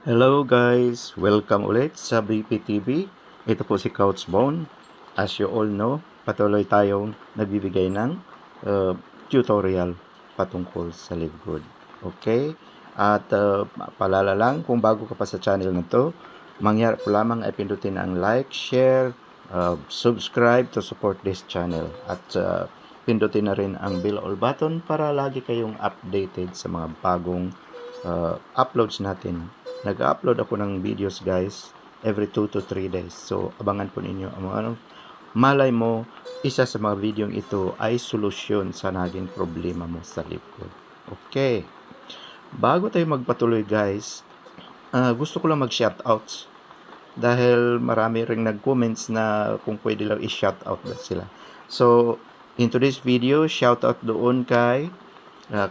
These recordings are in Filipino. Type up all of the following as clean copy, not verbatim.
Hello guys! Welcome ulit sa BPTV. Ito po si Couch Bone. As you all know, patuloy tayong nagbibigay ng tutorial patungkol sa Live Good. Okay? At paalala lang, kung bago ka pa sa channel na to, mangyari po lamang ay pindutin ang like, share, subscribe to support this channel. At pindutin na rin ang bell all button para lagi kayong updated sa mga bagong uploads natin. Nag-upload ako ng videos guys every 2 to 3 days. So abangan po ninyo ang mga malay mo isa sa mga videong ito ay solusyon sa naging problema mo sa likod. Okay. Bago tayo magpatuloy guys, gusto ko lang mag-shoutouts dahil marami ring nag-comments na kung pwede lang i-shoutout ba sila. So, in today's video, shoutout doon kay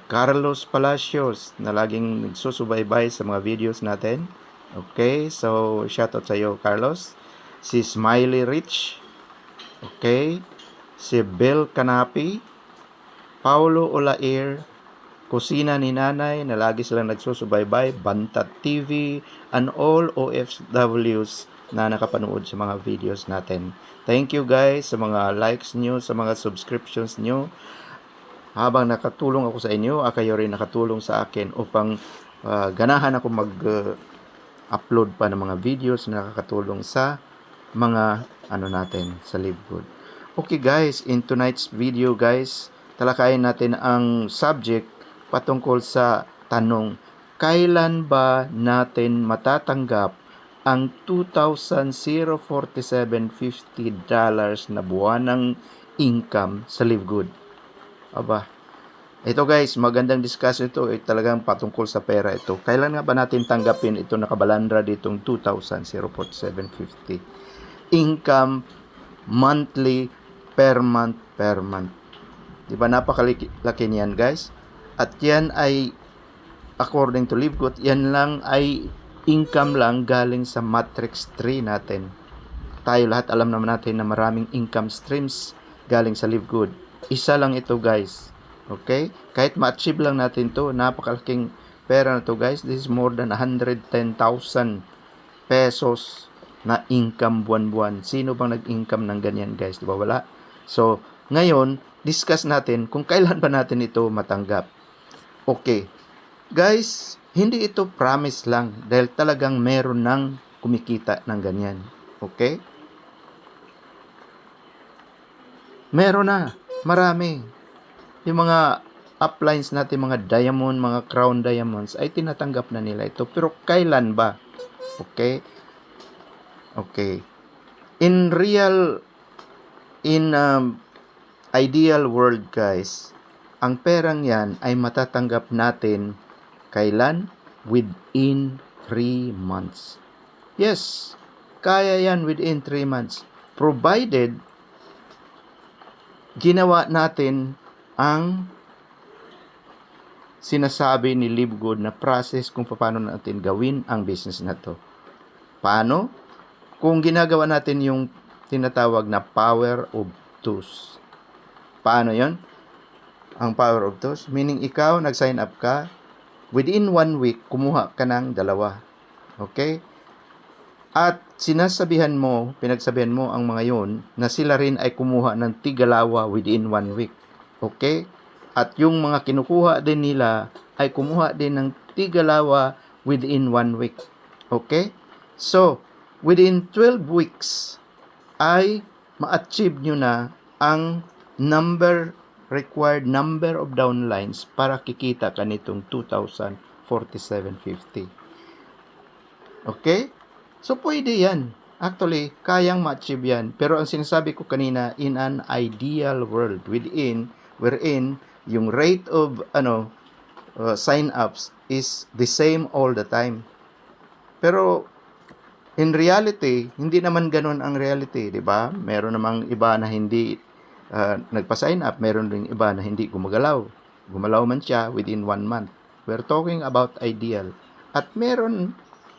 Carlos Palacios na laging nagsusubaybay sa mga videos natin. Okay, so shoutout sa iyo Carlos. Si Smiley Rich. Okay. Si Bill Canapi. Paulo Olair. Kusina ni Nanay na lagi silang nagsusubaybay. Bantat TV and all OFWs na nakapanood sa mga videos natin. Thank you guys sa mga likes nyo, sa mga subscriptions nyo. Habang nakatulong ako sa inyo, kayo rin nakatulong sa akin upang ganahan ako mag-upload pa ng mga videos na nakakatulong sa mga natin sa Live Good. Okay guys, in tonight's video guys, talakayin natin ang subject patungkol sa tanong, kailan ba natin matatanggap ang $2,047.50 na buwanang income sa Live Good? Aba, ito guys, magandang discussion ito. Talagang patungkol sa pera ito. Kailan nga ba natin tanggapin ito nakabalandra ditong 2,047.50 income monthly per month. Di ba napakalaki niyan guys? At yan ay according to Live Good, yan lang ay income lang galing sa Matrix 3 natin. Tayo lahat alam naman natin na maraming income streams galing sa Live Good. Isa lang ito guys. Okay? Kahit ma-achieve lang natin to, napakalaking pera na to guys. This is more than 110,000 pesos na income buwan-buwan. Sino bang nag-income ng ganyan guys? Di ba wala? So, ngayon, discuss natin kung kailan ba natin ito matanggap. Okay. Guys, hindi ito promise lang dahil talagang meron ng kumikita ng ganyan. Okay? Meron na. Marami. Yung mga uplines natin, mga diamond, mga crown diamonds, ay tinatanggap na nila ito. Pero kailan ba? Okay? Okay. In ideal world, guys, ang perang yan ay matatanggap natin kailan? Within 3 months. Yes, kaya yan within 3 months. Provided ginawa natin ang sinasabi ni Live Good na process kung paano natin gawin ang business na to. Paano? Kung ginagawa natin yung tinatawag na power of twos. Paano yon? Ang power of twos, meaning ikaw nag-sign up ka, within 1 week, kumuha ka ng 2. Okay? At pinagsabihan mo ang mga yon na sila rin ay kumuha ng tigalawa within 1 week. Okay? At yung mga kinukuha din nila ay kumuha din ng tigalawa within 1 week. Okay? So, within 12 weeks ay ma-achieve nyo na ang required number of downlines para kikita ka nitong 2,047.50. Okay? So, pwede yan. Actually, kayang ma-achieve yan. Pero ang sinasabi ko kanina, in an ideal world, wherein yung rate of sign-ups is the same all the time. Pero, in reality, hindi naman ganun ang reality, di ba? Meron namang iba na hindi nagpa-sign up, meron ring iba na hindi gumagalaw. Gumalaw man siya within 1 month. We're talking about ideal. At meron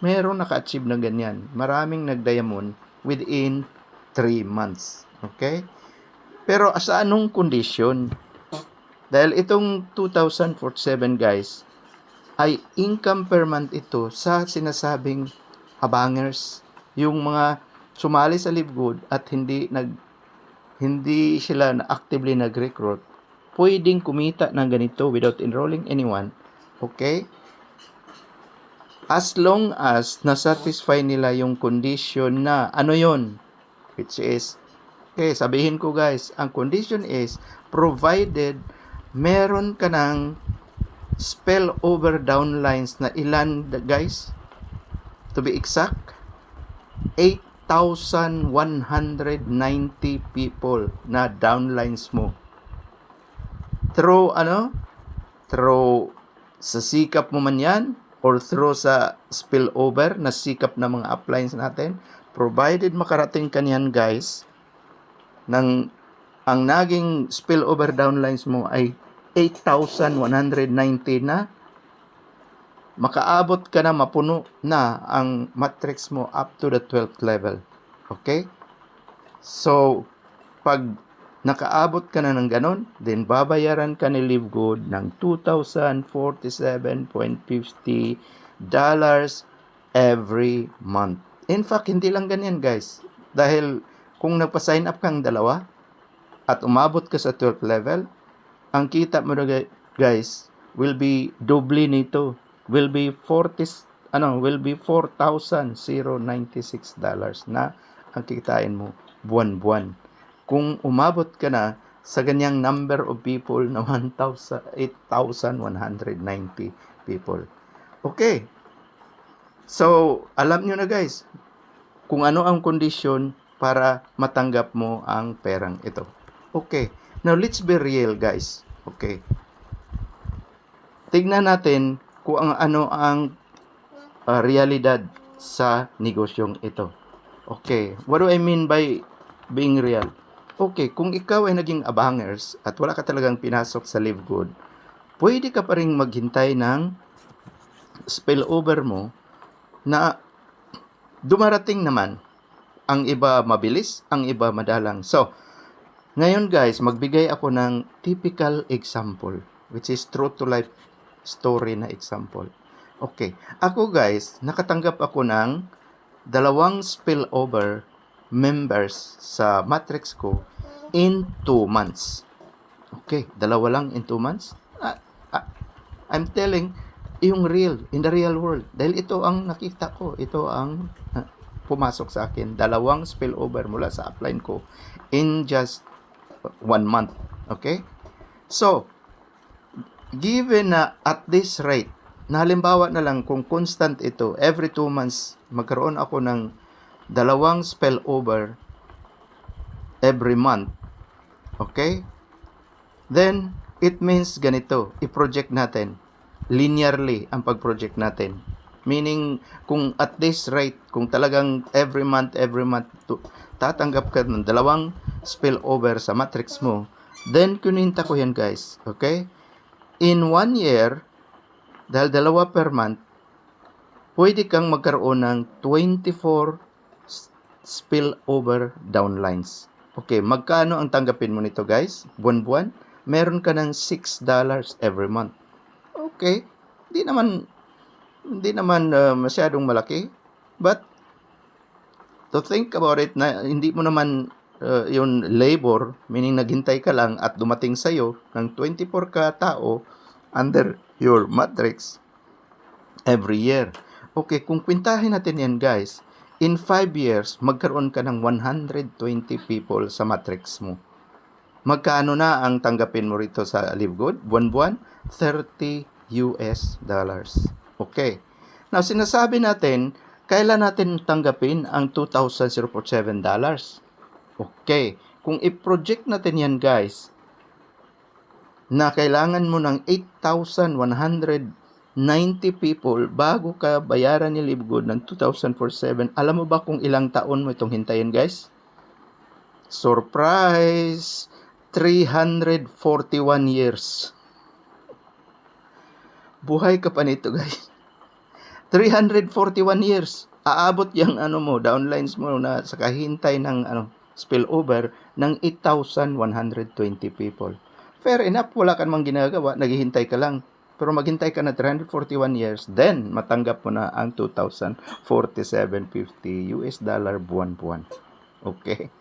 naka-achieve ng ganyan. Maraming nag-diamond within 3 months. Okay? Pero sa anong condition? Dahil itong 2047 guys, ay income per month ito sa sinasabing abangers, yung mga sumali sa Live Good at hindi sila na actively nag-recruit, pwedeng kumita ng ganito without enrolling anyone. Okay? As long as na-satisfy nila yung condition na ano yon, which is, okay, sabihin ko guys, ang condition is provided meron ka ng spillover downlines na ilan guys? To be exact, 8,190 people na downlines mo. Through sa sikap mo man yan, or through sa spillover na sikap na mga uplines natin, provided makarating ka niyan guys, ang naging spillover downlines mo ay 8,190 na, makaabot ka na, mapuno na ang matrix mo up to the 12th level. Okay? So, pag nakaabot ka na ng ganon, then babayaran ka ni Live Good ng $2,047.50 every month. In fact, hindi lang ganyan guys. Dahil kung nagpa-sign up kang dalawa at umabot ka sa 12th level, ang kita mo na guys will be doble nito. Will be $4,096 na ang kikitain mo buwan-buwan. Kung umabot ka na sa ganyang number of people na 8,190 people. Okay. So, alam nyo na guys, kung ano ang kondisyon para matanggap mo ang perang ito. Okay. Now, let's be real guys. Okay. Tignan natin kung ano ang realidad sa negosyong ito. Okay, what do I mean by being real? Okay, kung ikaw ay naging abangers at wala ka talagang pinasok sa Live Good, pwede ka pa rin maghintay ng spillover mo na dumarating naman. Ang iba mabilis, ang iba madalang. So, ngayon guys, magbigay ako ng typical example, which is true to life story na example. Okay. Ako guys, nakatanggap ako ng 2 spillover members sa matrix ko in 2 months. Okay. 2 lang in 2 months. I'm telling yung real, in the real world. Dahil ito ang nakita ko. Ito ang pumasok sa akin. 2 spillover mula sa upline ko in just 1 month. Okay. So, given na at this rate, na halimbawa na lang kung constant ito, every 2 months, magkaroon ako ng 2 spillover every month. Okay? Then, it means ganito, i-project natin. Linearly ang pag-project natin. Meaning, kung at this rate, kung talagang every month, tatanggap ka ng 2 spillover sa matrix mo, then kuninta ko yan guys. Okay? In 1 year, dahil 2 per month, pwede kang magkaroon ng 24 spillover downlines. Okay, magkano ang tanggapin mo nito guys? Buwan-buwan? Meron ka ng $6 every month. Okay, hindi naman masyadong malaki. But, to think about it, na hindi mo naman yung labor, meaning naghintay ka lang at dumating sa'yo ng 24 ka tao under your matrix every year. Okay, kung kwintahin natin yan guys, in 5 years, magkaroon ka ng 120 people sa matrix mo. Magkano na ang tanggapin mo rito sa Live Good? Buwan-buwan? $30. Okay. Now, sinasabi natin, kailan natin tanggapin ang $2,047? Okay. Kung i-project natin yan guys, na kailangan mo ng 8,190 people bago ka bayaran ni Live Good ng 2,047, alam mo ba kung ilang taon mo itong hintayin guys? Surprise! 341 years. Buhay ka pa nito guys. 341 years. Aabot yung downlines mo na sa kahintay ng spillover ng 8,120 people. Fair enough, wala ka namang ginagawa, naghihintay ka lang. Pero maghintay ka na 341 years, then matanggap mo na ang 2,047.50 US dollar buwan-buwan. Okay?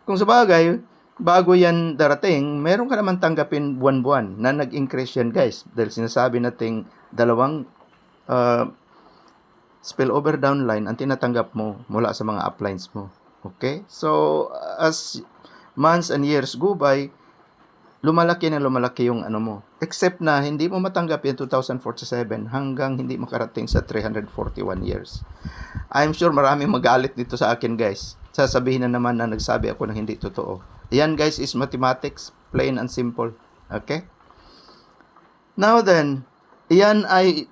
Kung sa bagay, bago yan darating, meron ka naman tanggapin buwan-buwan na nag-increase yan, guys. Dahil sinasabi nating dalawang spillover downline ang tinatanggap mo mula sa mga uplines mo. Okay? So, as months and years go by, lumalaki na lumalaki yung ano mo. Except na hindi mo matanggap yung 2047 hanggang hindi makarating sa 341 years. I'm sure maraming magalit dito sa akin, guys. Sasabihin na naman na nagsabi ako ng hindi totoo. Yan, guys, is mathematics, plain and simple. Okay? Now then, yan ay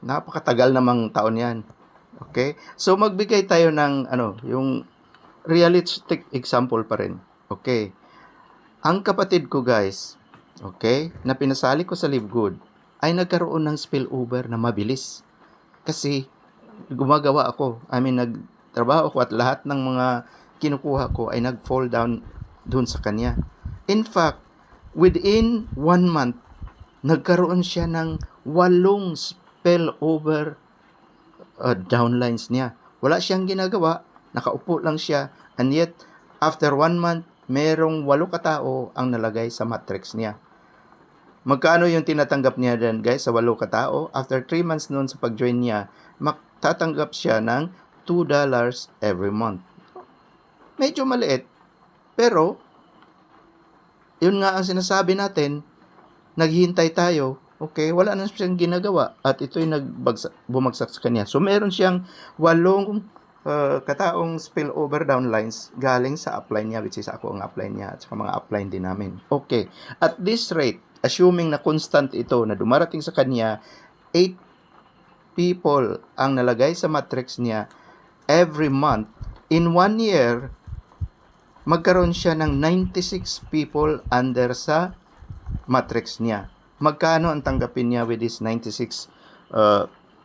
napakatagal namang taon yan. Okay? So, magbigay tayo ng, yung realistic example pa rin. Okay? Ang kapatid ko, guys, okay, na pinasali ko sa Live Good, ay nagkaroon ng spillover na mabilis. Kasi, gumagawa ako. Nagtrabaho ko at lahat ng mga kinukuha ko ay nag-fall down dun sa kanya. In fact, within 1 month, nagkaroon siya ng 8 spillover downlines niya. Wala siyang ginagawa, nakaupo lang siya, and yet, after 1 month, merong 8 katao ang nalagay sa matrix niya. Magkano yung tinatanggap niya dyan, guys, sa 8 katao? After 3 months noon sa pag-join niya, tatanggap siya ng $2 every month. Medyo maliit, pero yun nga ang sinasabi natin, naghihintay tayo, okay, wala na siyang ginagawa at ito'y bumagsak sa kanya. So, meron siyang 8 kataong spillover downlines galing sa upline niya, which is ako ang upline niya at saka mga upline din namin. Okay, at this rate, assuming na constant ito na dumarating sa kanya, 8 people ang nalagay sa matrix niya every month, in 1 year, magkaroon siya ng 96 people under sa matrix niya. Magkano ang tanggapin niya with this 96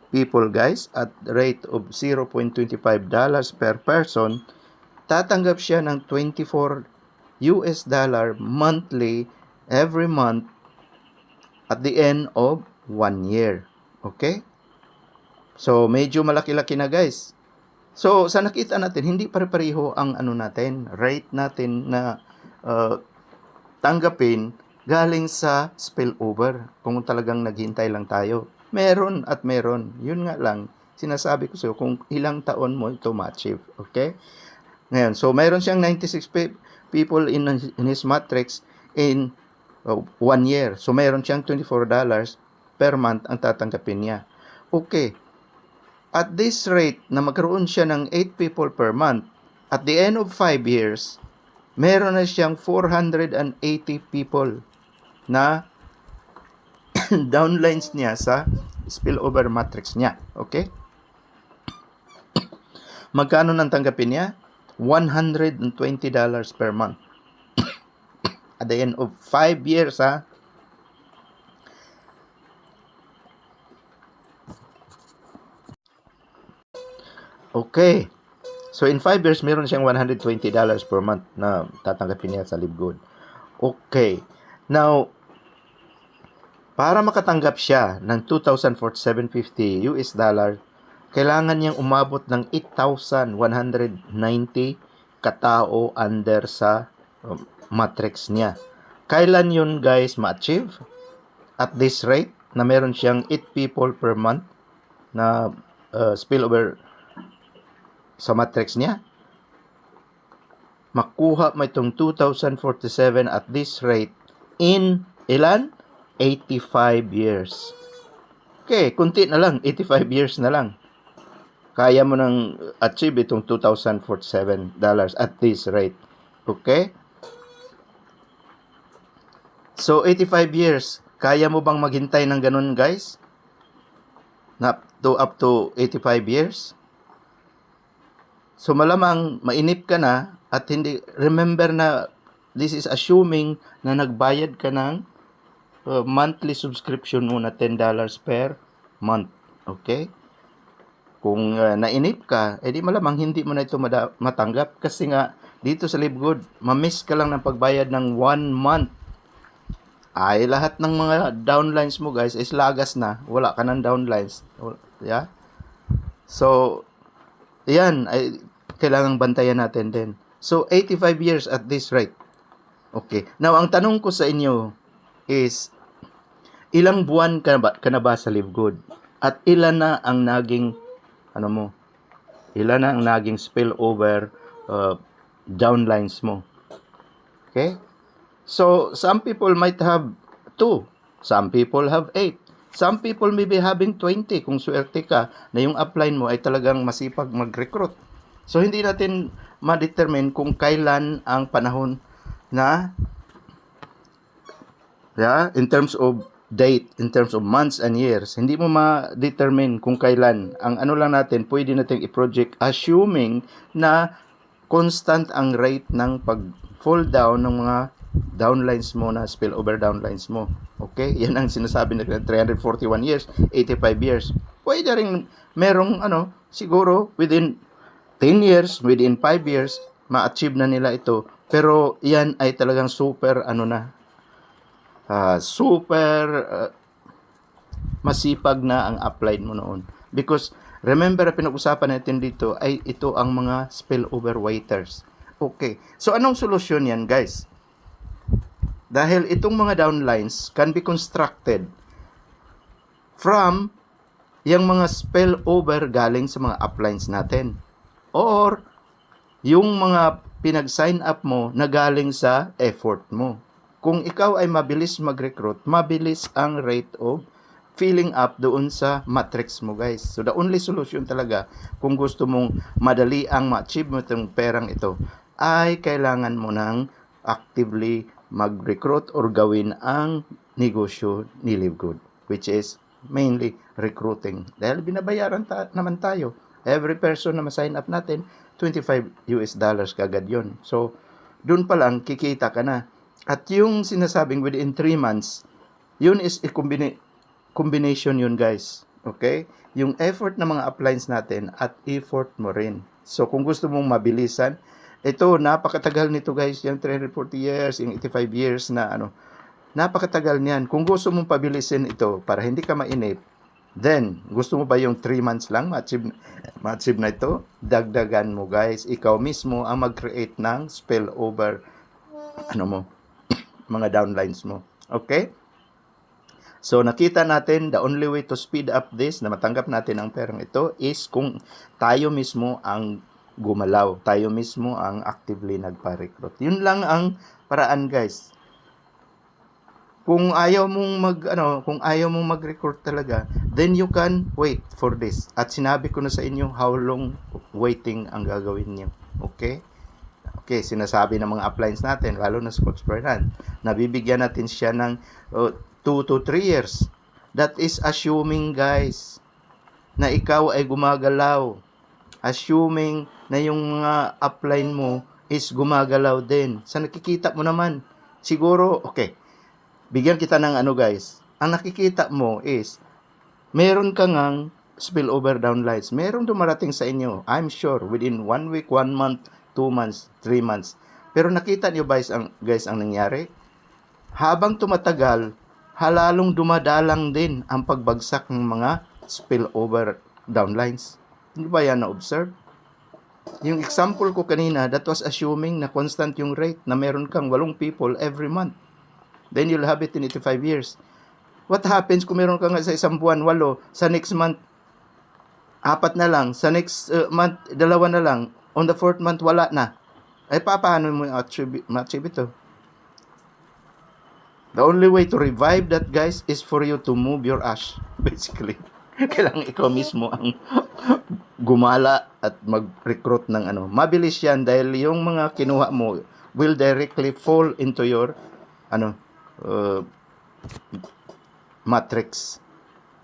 people, guys? At rate of $0.25 per person, tatanggap siya ng $24 monthly every month at the end of 1 year. Okay? So, medyo malaki-laki na, guys. So, sa nakita natin, hindi pare-pareho ang rate natin na tanggapin galing sa spillover. Kung talagang naghintay lang tayo. Meron at meron. Yun nga lang, sinasabi ko sa'yo kung ilang taon mo ito ma-achieve. Okay? Ngayon, so meron siyang 96 people in his matrix in 1 year. So, meron siyang $24 per month ang tatanggapin niya. Okay. At this rate na magkaroon siya ng 8 people per month, at the end of 5 years, meron na siyang 480 people na downlines niya sa spillover matrix niya. Okay? Magkano nang tanggapin niya? $120 per month. At the end of 5 years, ha? Okay. So, in 5 years, meron siyang $120 per month na tatanggapin niya sa Live Good. Okay. Now, para makatanggap siya ng 2,047.50 US dollar, kailangan niyang umabot ng 8,190 katao under sa matrix niya. Kailan yun, guys, ma-achieve? At this rate, na meron siyang 8 people per month na spillover sa matrix niya. Makuha mo itong 2,047 at this rate in ilan? 85 years. Okay, kunti na lang. 85 years na lang. Kaya mo nang achieve itong $2,047 at this rate. Okay? So, 85 years. Kaya mo bang maghintay ng ganun, guys? Up to 85 years? So, malamang mainip ka na at hindi, remember na this is assuming na nagbayad ka ng monthly subscription muna $10 per month. Okay? Kung nainip ka, edi malamang hindi mo na ito matanggap kasi nga dito sa Live Good, ma-miss ka lang ng pagbayad ng 1 month ay lahat ng mga downlines mo guys is lagas na. Wala ka ng downlines. Yeah? So, yan ay kailangang bantayan natin din. So, 85 years at this rate. Okay. Now, ang tanong ko sa inyo is, ilang buwan ka na ba sa Live Good? At ilan na ang naging, ilan na ang naging spillover downlines mo? Okay? So, some people might have 2. Some people have 8. Some people may be having 20 kung swerte ka na yung upline mo ay talagang masipag mag-recruit. So, hindi natin ma-determine kung kailan ang panahon na in terms of date, in terms of months and years. Hindi mo ma-determine kung kailan. Ang ano lang natin, pwede natin i-project assuming na constant ang rate ng pag-fall down ng mga downlines mo na spillover downlines mo. Okay? Yan ang sinasabi na 341 years, 85 years. Pwede rin merong siguro within 10 years, within 5 years, ma-achieve na nila ito. Pero yan ay talagang super masipag na ang upline mo noon. Because remember, pinag-usapan natin dito ay ito ang mga spillover waiters. Okay. So anong solusyon yan, guys? Dahil itong mga downlines can be constructed from yung mga spillover galing sa mga uplines natin. Or yung mga pinag-sign up mo na galing sa effort mo. Kung ikaw ay mabilis mag-recruit, mabilis ang rate of filling up doon sa matrix mo, guys. So, the only solution talaga, kung gusto mong madali ang ma-achieve mo itong perang ito, ay kailangan mo nang actively mag-recruit or gawin ang negosyo ni Live Good, which is mainly recruiting. Dahil binabayaran naman tayo. Every person na ma-sign up natin, $25 kagad yun. So, dun pa lang, kikita ka na. At yung sinasabing within 3 months, yun is a combination yun, guys. Okay? Yung effort ng mga uplines natin at effort mo rin. So, kung gusto mong mabilisan, ito, napakatagal nito, guys. Yung 340 years, yung 85 years na napakatagal niyan. Kung gusto mong pabilisin ito para hindi ka mainip, then, gusto mo ba yung 3 months lang ma-achieve na ito? Dagdagan mo, guys. Ikaw mismo ang mag-create ng spillover mga downlines mo. Okay? So, nakita natin, the only way to speed up this, na matanggap natin ang perang ito, is kung tayo mismo ang gumalaw. Tayo mismo ang actively nagpa-recruit. Yun lang ang paraan, guys. Kung ayaw mong mag-recruit talaga, then you can wait for this. At sinabi ko na sa inyo how long waiting ang gagawin niyo. Okay? Okay, sinasabi ng mga uplines natin, lalo na sa Coach Bernard, nabibigyan natin siya ng 2 to 3 years. That is assuming, guys, na ikaw ay gumagalaw. Assuming na yung mga upline mo is gumagalaw din. Sa nakikita mo naman, siguro, okay, bigyan kita ng guys. Ang nakikita mo is, meron ka ngang spillover downlines. Meron dumarating sa inyo, I'm sure, within 1 week, 1 month, 2 months, 3 months. Pero nakita niyo guys ang nangyari? Habang tumatagal, halalong dumadalang din ang pagbagsak ng mga spillover downlines. Hindi ba yan na-observe? Yung example ko kanina, that was assuming na constant yung rate, na meron kang 8 people every month. Then you'll have it in 85 years. What happens kung meron ka nga sa isang buwan 8, sa next month 4 na lang, sa next month 2 na lang, on the 4th month wala na? Ay paano mo ma-achieve ito? The only way to revive that, guys, is for you to move your ash. Basically, kailangan ikaw mismo ang gumala at mag-recruit ng Mabilis yan dahil yung mga kinuha mo will directly fall into your matrix.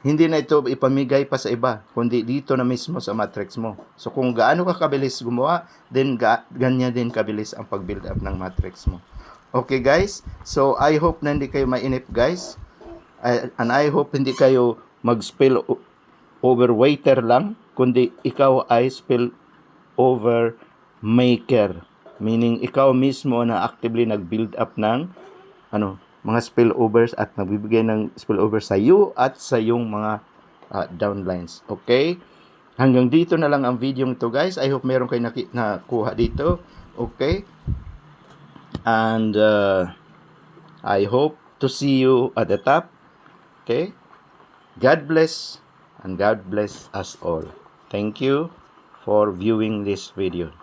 Hindi na ito ipamigay pa sa iba, kundi dito na mismo sa matrix mo. So kung gaano ka kabilis gumawa, then ganyan din kabilis ang pag-build up ng matrix mo. Okay, guys? So I hope na hindi kayo mainip, guys. And I hope hindi kayo mag-spill over waiter lang, kundi ikaw ay spill over maker. Meaning ikaw mismo na actively nag-build up ng mga spillovers at nagbibigay ng spillover sa iyo at sa iyong mga downlines. Okay? Hanggang dito na lang ang video ito, guys. I hope meron kayo nakuha dito. Okay? And I hope to see you at the top. Okay? God bless and God bless us all. Thank you for viewing this video.